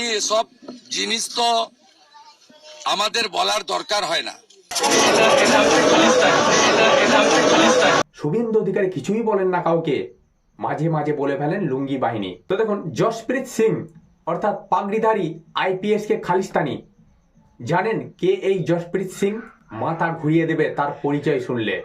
এসব জিনিস তো আমাদের বলার দরকার হয় না। শুভেন্দু অধিকারী কিছুই বলেন না কাউকে, মাঝে মাঝে বলে ফেলেন লুঙ্গি বাহিনী। তো দেখুন, জসপ্রীত সিং অর্থাৎ পাগড়িধারী আইপিএস কে খালিস্তানি। জানেন কে এই জসপ্রীত সিং? মাথা ঘুরিয়ে দেবে তার পরিচয় শুনলে।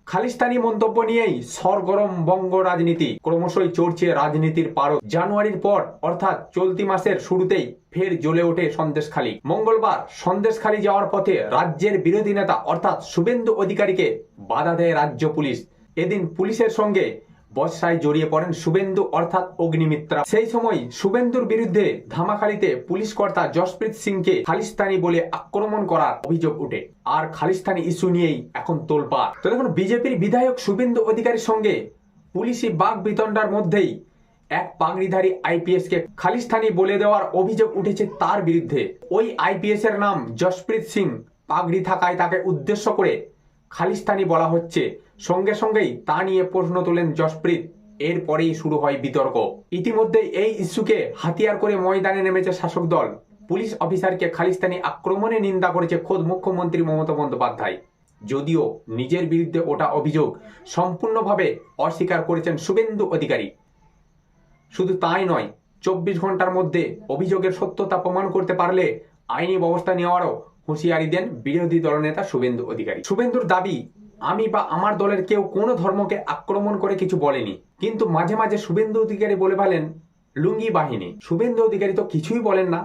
খালিস্তানি মন্তব্য নিয়েই সরগরম বঙ্গ রাজনীতি, ক্রমশই চড়ছে রাজনীতির পারদ। জানুয়ারির পর অর্থাৎ চলতি মাসের শুরুতেই ফের জ্বলে ওঠে সন্দেশখালী। মঙ্গলবার সন্দেশখালী যাওয়ার পথে রাজ্যের বিরোধী নেতা অর্থাৎ শুভেন্দু অধিকারীকে বাধা দেয় রাজ্য পুলিশ। এদিন পুলিশের সঙ্গে বচসায় জড়িয়ে পড়েন শুভেন্দু অর্থাৎ অগ্নিমিত্রা। সেই সময় শুভেন্দুর বিরুদ্ধে ধামাখালীতে পুলিশ কর্তা জসপ্রীত সিংকে খালিস্তানি বলে আক্রমণ করার অভিযোগ উঠে। আর খালিস্তানি ইস্যু নিয়েই এখন তোলপাড়। তো দেখুন, বিজেপির বিধায়ক শুভেন্দু অধিকারীর সঙ্গে পুলিশি বাক বিতণ্ডার মধ্যেই এক পাগড়িধারী আইপিএস কে খালিস্তানি বলে দেওয়ার অভিযোগ উঠেছে তার বিরুদ্ধে। ওই আইপিএস এর নাম জসপ্রীত সিং। পাগড়ি থাকায় তাকে উদ্দেশ্য করে খালিস্তানি বলা হচ্ছে। সঙ্গে সঙ্গেই তা নিয়ে প্রশ্ন তোলেন জসপ্রীত। এরপরেই শুরু হয় বিতর্ক। ইতিমধ্যে এই ইস্যুকে হাতিয়ার করে ময়দানে নেমেছে শাসক দল। পুলিশ অফিসারকে খালিস্তানি আক্রমণে নিন্দা করেছে খোদ মুখ্যমন্ত্রী মমতা বন্দ্যোপাধ্যায়। যদিও নিজের বিরুদ্ধে ওঠা অভিযোগ সম্পূর্ণভাবে অস্বীকার করেছেন শুভেন্দু অধিকারী। শুধু তাই নয়, 24 ঘন্টার মধ্যে অভিযোগের সত্যতা প্রমাণ করতে পারলে আইনি ব্যবস্থা নেওয়ারও হুঁশিয়ারি দেন বিরোধী দলনেতা শুভেন্দু অধিকারী। শুভেন্দুর দাবি, আমি বা আমার দলের কেউ কোনো ধর্মকে আক্রমণ করে কিছু বলেনি। কিন্তু মাঝে মাঝে শুভেন্দু অধিকারী বলে ফেলেন লুঙ্গি বাহিনী। শুভেন্দু অধিকারী তো কিছুই বলেন না,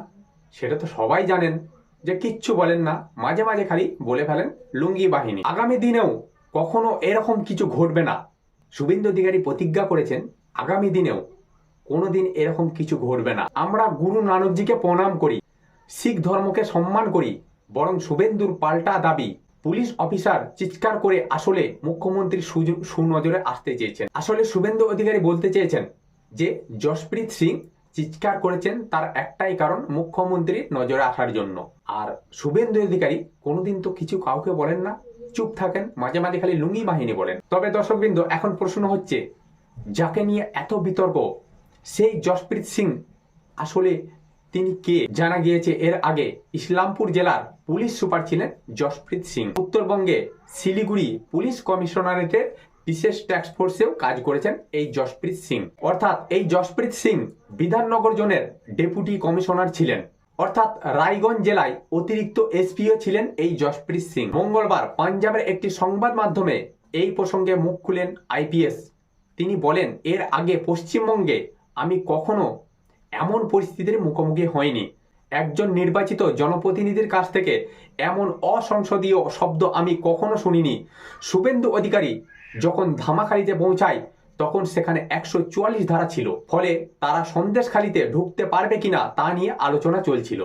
সেটা তো সবাই জানেন যে কিচ্ছু বলেন না। মাঝে মাঝে খালি বলে ফেলেন লুঙ্গি বাহিনী। আগামী দিনেও কখনো এরকম কিছু ঘটবে না। শুভেন্দু অধিকারী প্রতিজ্ঞা করেছেন আগামী দিনেও কোনোদিন এরকম কিছু ঘটবে না। আমরা গুরু নানকজিকে প্রণাম করি, শিখ ধর্মকে সম্মান করি। বরং শুভেন্দুর পাল্টা দাবি, পুলিশ অফিসার চিৎকার করে আসলে মুখ্যমন্ত্রী সুনজরে আসতে চেয়েছেন। আসলে শুভেন্দু অধিকারী বলতে চেয়েছেন যে জসপ্রীত সিং চিৎকার করেছেন তার একটাই কারণ, মুখ্যমন্ত্রীর নজরে আসার জন্য। আর শুভেন্দু অধিকারী কোনোদিন তো কিছু কাউকে বলেন না, চুপ থাকেন, মাঝে মাঝে খালি লুঙ্গি বাহিনী বলেন। তবে দর্শকবৃন্দ, এখন প্রশ্ন হচ্ছে, যাকে নিয়ে এত বিতর্ক সেই জসপ্রীত সিং আসলে তিনি কে? জানা গিয়েছে এর আগে ইসলামপুর জেলার পুলিশ সুপার ছিলেন জসপ্রীত সিং। উত্তরবঙ্গে শিলিগুড়ি পুলিশ কমিশনারেটের বিশেষ টাস্ক ফোর্সেও কাজ করেছেন এই জসপ্রীত সিং। অর্থাৎ এই জসপ্রীত সিং বিধাননগর জোনের ডেপুটি কমিশনার ছিলেন। অর্থাৎ রায়গঞ্জ জেলায় অতিরিক্ত এসপিও ছিলেন এই জসপ্রীত সিং। মঙ্গলবার পাঞ্জাবের একটি সংবাদ মাধ্যমে এই প্রসঙ্গে মুখ খুলেন আইপিএস। তিনি বলেন, এর আগে পশ্চিমবঙ্গে আমি কখনো এমন পরিস্থিতির মুখোমুখি হয়নি। একজন নির্বাচিত জনপ্রতিনিধির কাছ থেকে এমন অসংসদীয় শব্দ আমি কখনো শুনিনি। শুভেন্দু অধিকারী যখন ধামাখালীতে পৌঁছায় তখন সেখানে 144 ধারা ছিল। ফলে তারা সন্দেশখালীতে ঢুকতে পারবে কিনা তা নিয়ে আলোচনা চলছিল।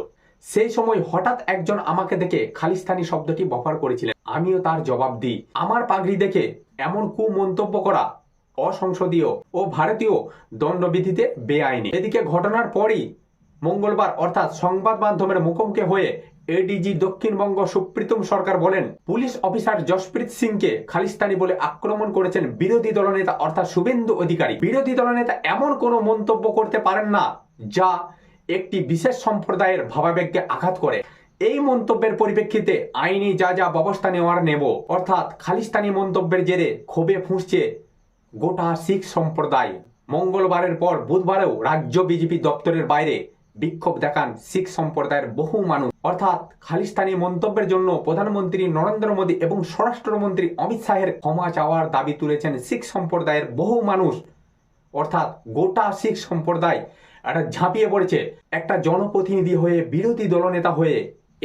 সেই সময় হঠাৎ একজন আমাকে দেখে খালিস্তানি শব্দটি ব্যবহার করেছিলেন। আমিও তার জবাব দিই। আমার পাগড়ি দেখে এমন কুমন্তব্য করা অসংসদীয় ও ভারতীয় দণ্ডবিধিতে বেআইনি। এদিকে ঘটনার পরই মঙ্গলবার অর্থাৎ সংবাদ মাধ্যমের মুখোমুখি হয়ে এডিজি দক্ষিণবঙ্গ সুপ্রীতম সরকার বলেন, পুলিশ অফিসার জসপ্রীত সিংকে খালিস্তানি বলে আক্রমণ করেছেন বিরোধী দলনেতা অর্থাৎ শুভেন্দু অধিকারী। বিরোধী দলনেতা এমন কোনো মন্তব্য করতে পারেন না যা একটি বিশেষ সম্প্রদায়ের ভাবাবেগকে আঘাত করে। এই মন্তব্যের পরিপ্রেক্ষিতে আইনি যা যা ব্যবস্থা নেওয়ার নেব। অর্থাৎ খালিস্তানি মন্তব্যের জেরে ক্ষোভে ফুঁসছে গোটা শিখ সম্প্রদায়। মঙ্গলবারের পর বুধবারেও রাজ্য বিজেপি দপ্তরের বাইরে বিক্ষোভ দেখান শিখ সম্প্রদায়ের বহু মানুষ। অর্থাৎ খালিস্তানি মন্তব্যের জন্য প্রধানমন্ত্রী নরেন্দ্র মোদী এবং স্বরাষ্ট্রমন্ত্রী অমিত শাহের ক্ষমা চাওয়ার দাবি তুলেছেন শিখ সম্প্রদায়ের বহু মানুষ। অর্থাৎ গোটা শিখ সম্প্রদায় একটা ঝাঁপিয়ে পড়েছে। একটা জনপ্রতিনিধি হয়ে, বিরোধী দলনেতা হয়ে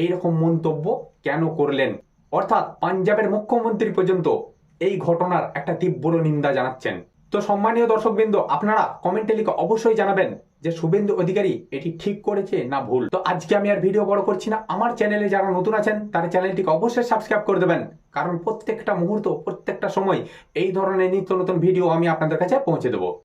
এইরকম মন্তব্য কেন করলেন? অর্থাৎ পাঞ্জাবের মুখ্যমন্ত্রী পর্যন্ত এই ঘটনার একটা তীব্র নিন্দা জানাচ্ছেন। তো সম্মানীয় দর্শকবৃন্দ, আপনারা কমেন্টে লিখে অবশ্যই জানাবেন যে শুভেন্দু অধিকারী এটি ঠিক করেছে না ভুল। তো আজকে আমি আর ভিডিও বড় করছি না। আমার চ্যানেলে যারা নতুন আছেন তারা চ্যানেলটিকে অবশ্যই সাবস্ক্রাইব করে দেবেন, কারণ প্রত্যেকটা মুহূর্ত, প্রত্যেকটা সময় এই ধরনের নিত্য নতুন ভিডিও আমি আপনাদের কাছে পৌঁছে দেবো।